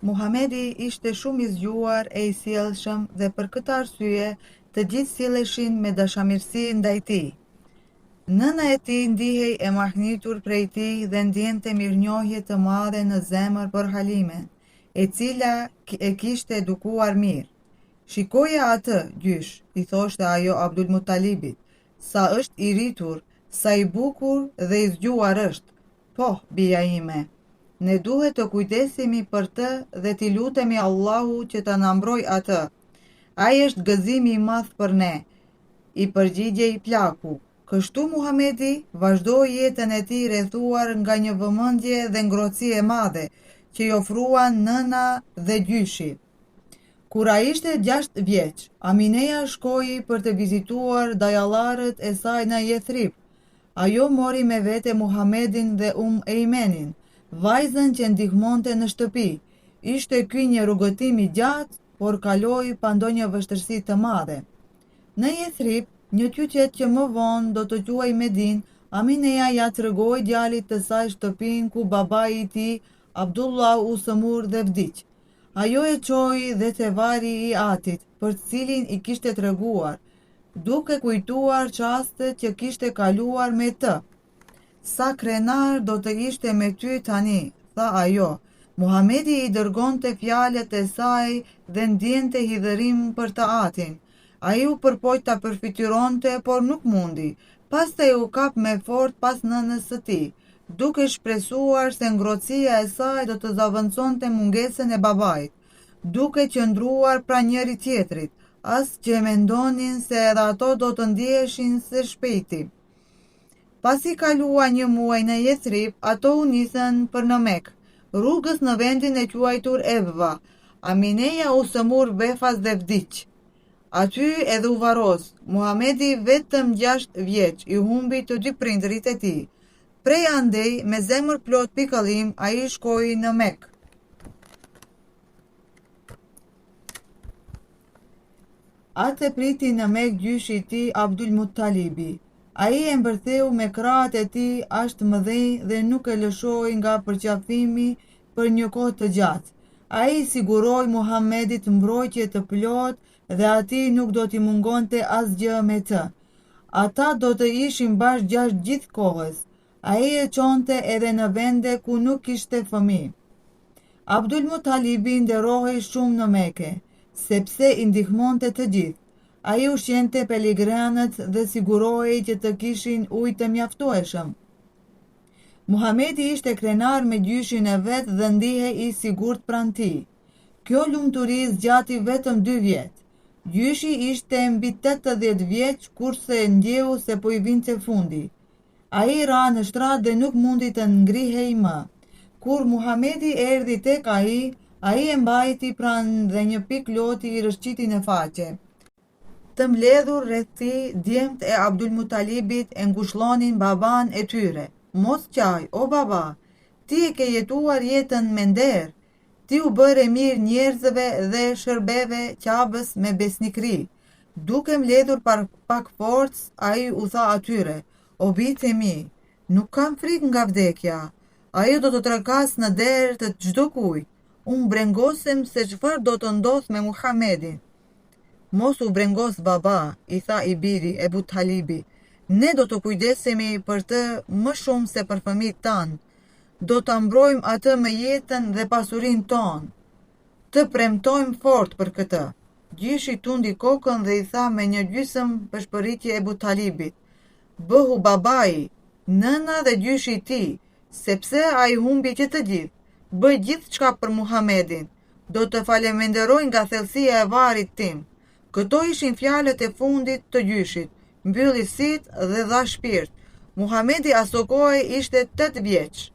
Muhamedi ishte shumë i zgjuar e i sjellshëm dhe për këtë arsye të gjithë silleshin me dashamirësi ndaj tij. Nëna e tij ndihej e mahnitur prej tij dhe ndjente mirënjohje të madhe në zemër për Halimen, e cila e kishte edukuar mirë. Shikoja atë, gjysh, i thoshte ajo Abdul Muttalibit, sa është i rritur, sa i bukur dhe i zgjuar është. Po, bija ime, ne duhet të kujdesemi për të dhe t'i lutemi Allahu që ta na mbrojë atë. Ai është gëzimi i madh për ne, i përgjigjej plaku. Kështu Muhamedi vazhdoi jetën e tij rrethuar nga një vëmendje dhe ngrohtësi e madhe që i ofruan nëna dhe gjyshi. Kur ai ishte 6 vjeç, Amineja shkoi për të vizituar dajallarët e saj në Jethrib. Ajo mori me vete Muhamedin dhe Eimenin, vajzën që ndihmonte në shtëpi. Ishte ky një rrugëtim i gjatë, por kaloi pa ndonjë vështirësi të madhe. Në Jethrib, një qytet që më vonë do të quhej Medin, Amineja ja tregoi djalit të saj shtëpinë ku babai i tij, Abdullah u sëmur dhe vdiq. Ajo e çoi dhe te vari i atit, për cilin i kishte treguar, duke kujtuar çastet që kishte kaluar me të. Sa krenar do të ishte me ty tani, tha ajo. Muhamedi i dërgonte fjalët e saj dhe ndjente hidhërim për të atin. Ai u përpoq ta përfituronte, por nuk mundi. Pastaj u kap me fort pas nënës së tij, duke shpresuar se ngrohtësia e saj do të zaventësonte mungesën e babait, duke qëndruar pra njëri tjetrit, as që mendonin se edhe ato do të ndjeheshin së shpejti. Pasi kalua një muaj në Jethrib, ato u nisën për në Mekë, rrugës në vendin e quajtur Ebva. Amineja u sëmur befas dhe vdiq. Aty edhe u varos. Muhamedi vetëm 6 vjeç i humbi të dy prindrit e tij. Prej andej, me zemër plot pikëllim, ai shkoi në Mekë. Atë priti në Mekë gjyshi i tij Abdul Muttalibi. Ai e mbërtheu me krahët e tij ashtë mëdhenj dhe nuk e lëshoi nga përqafimi për një kohë të gjatë. Ai i siguroi Muhamedit mbrojtje të plotë dhe atij nuk do t'i mungonte asgjë me të. Ata do të ishin bashkë gjatë gjithë kohës. Ai e çonte edhe në vende ku nuk kishte fëmijë. Abdul Muttalibi nderohej shumë në Mekë, sepse i ndihmonte të gjithë. Ai ushqente peligranët dhe sigurohej që të kishin ujë të mjaftueshëm. Muhamedi ishte krenar me gjyshin e vet dhe ndihej i sigurt pranë tij. Kjo lumturi zgjati vetëm 2 vjet. Gjyshi ishte mbi 80 vjeç kurse ndjehu se po i vinte fundi. Ai ra në shtrat dhe nuk mundi të ngrihej më. Kur Muhamedi erdhi tek ai e mbajti pranë dhe një pikë loti i rëshqiti në faqe. Të mbledhur rreth tij, djemt e Abdul Muttalibit e ngushëllonin baban e tyre. Mos qaj, o baba, ti e ke jetuar jetën me nder, ti u bëre mirë njerëzve dhe shërbeve qabës me besnikri. Duke mbledhur pak forcë, ai u tha atyre, o bijtë e mi, nuk kam frikë nga vdekja, ajo do të trokas në derë të çdo kujt. Unë brengosem se çfarë do të ndodh me Muhamedin. Mos u brengos baba, i tha i biri Ebu Talibi, ne do të kujdesemi për të më shumë se për fëmijët tanë. Do të mbrojmë atë me jetën dhe pasurinë tonë. Të premtojmë fort për këtë. Gjyshi tundi kokën dhe i tha me një gjysmë përshpëritje Ebu Talibit, bëhu babai, nëna dhe gjyshi i tij, sepse ai humbi që të gjithë. Bëj gjithçka për Muhamedin. Do të faleminderoj nga thellësia e varit tim. Këto ishin fjalët e fundit të gjyshit. Mbylli sytë dhe dha shpirt. Muhamedi aso kohë ishte 8 vjeç.